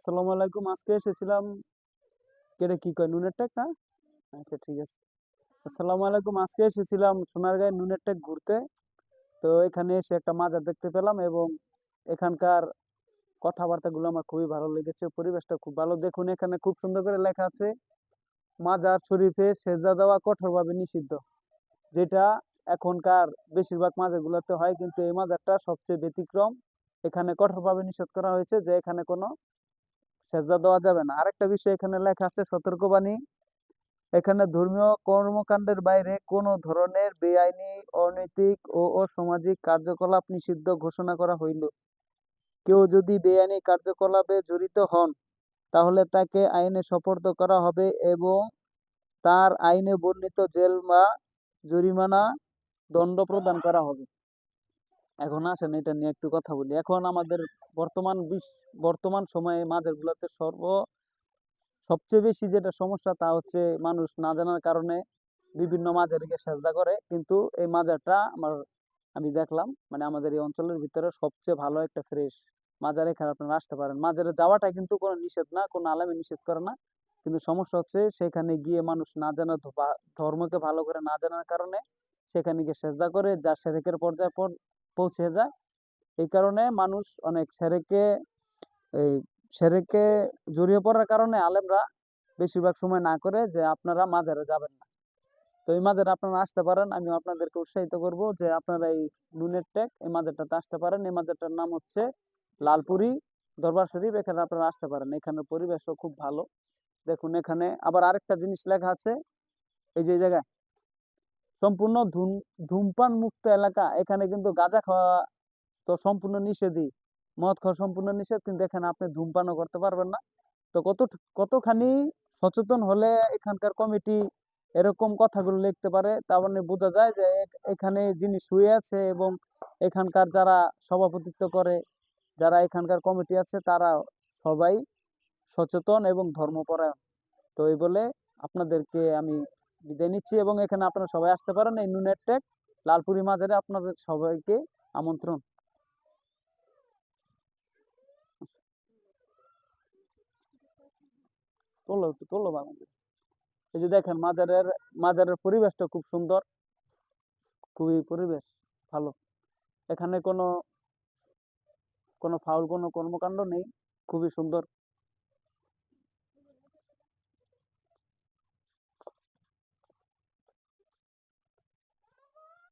আসসালামু আলাইকুম। আজকে এসেছিলাম, কেটে কি কয়, নুনের টেক না? আচ্ছা, ঠিক আছে। আসসালামু আলাইকুম। আজকে এসেছিলাম সোনারগাঁয়ে নুনের টেক ঘুরতে। তো এখানে এসে একটা মাজার দেখতে পেলাম এবং এখানকার কথাবার্তাগুলো আমার খুবই ভালো লেগেছে। পরিবেশটা খুব ভালো। দেখুন, এখানে খুব সুন্দর করে লেখা আছে, মাজার শরীফে সেজদা দেওয়া কঠোরভাবে নিষিদ্ধ। যেটা এখনকার বেশিরভাগ মাজারগুলোতে হয়, কিন্তু এই মাজারটা সবচেয়ে ব্যতিক্রম। এখানে কঠোরভাবে নিষেধ করা হয়েছে যে এখানে কোনো সেজদা দেওয়া যাবে না। আরেকটা বিষয় এখানে লেখা আছে, সতর্কবাণী। এখানে ধর্মীয় কর্মকাণ্ডের বাইরে কোনো ধরনের বেআইনি, অনৈতিক ও অসামাজিক কার্যকলাপ নিষিদ্ধ ঘোষণা করা হইল। কেউ যদি বেআইনি কার্যকলাপে জড়িত হন, তাহলে তাকে আইনে সোপর্দ করা হবে এবং তার আইনে বর্ণিত জেল বা জরিমানা দণ্ড প্রদান করা হবে। এখন আসেন এটা নিয়ে একটু কথা বলি। এখন আমাদের বর্তমান সময়ে মাজারগুলোতে সবচেয়ে বেশি যেটা সমস্যা তা হচ্ছে মানুষ না জানার কারণে বিভিন্ন মাজারে গিয়ে সেজদা করে। কিন্তু এই মাজারটা আমি দেখলাম, মানে আমাদের এই অঞ্চলের ভিতরে সবচেয়ে ভালো একটা ফ্রেশ মাজার। এখানে আপনারা আসতে পারেন। মাজারে যাওয়াটা কিন্তু কোনো নিষেধ না, কোনো আলেমে নিষেধ করে না। কিন্তু সমস্যা হচ্ছে সেখানে গিয়ে মানুষ না জানা ধর্মকে ভালো করে না জানার কারণে সেখানে গিয়ে সেজদা করে, যা শিরকের পর্যায়ে পৌঁছে যায়। এই কারণে মানুষ অনেক এই সেরেকে জড়িয়ে পড়ার কারণে আলেমরা বেশিরভাগ সময় না করে যে আপনারা মাজারে যাবেন না। তো এই মাজারে আপনারা আসতে পারেন। আমি আপনাদেরকে উৎসাহিত করব যে আপনারা এই নুনের টেক এই মাজারটাতে আসতে পারেন। এই মাজারটার নাম হচ্ছে লালপুরি দরবার শরীফ। এখানে আপনারা আসতে পারেন। এখানের পরিবেশও খুব ভালো। দেখুন, এখানে আবার আরেকটা জিনিস লেখা আছে, এই যে জায়গায় সম্পূর্ণ ধূমপান মুক্ত এলাকা। এখানে কিন্তু গাঁজা খাওয়া তো সম্পূর্ণ নিষেধই, মদ খাওয়া সম্পূর্ণ নিষেধ, কিন্তু এখানে আপনি ধূমপানও করতে পারবেন না। তো কতখানি সচেতন হলে এখানকার কমিটি এরকম কথাগুলো লিখতে পারে, তা মানে বোঝা যায় যে এখানে যিনি শুয়ে আছে এবং এখানকার যারা সভাপতিত্ব করে, যারা এখানকার কমিটি আছে, তারা সবাই সচেতন এবং ধর্মপরায়ণ। তো এই বলে আপনাদেরকে আমি বিদায় নিচ্ছি এবং এখানে আপনারা সবাই আসতে পারেন। এই নুনের টেক লালপুরি মাজারে আপনাদের সবাইকে আমন্ত্রণ। তোলো, একটু তোলো বাবা। এই যে দেখেন, মাজারের পরিবেশটা খুব সুন্দর, খুবই পরিবেশ ভালো। এখানে কোনো কোনো ফাউল কোনো কর্মকাণ্ড নেই, খুবই সুন্দর।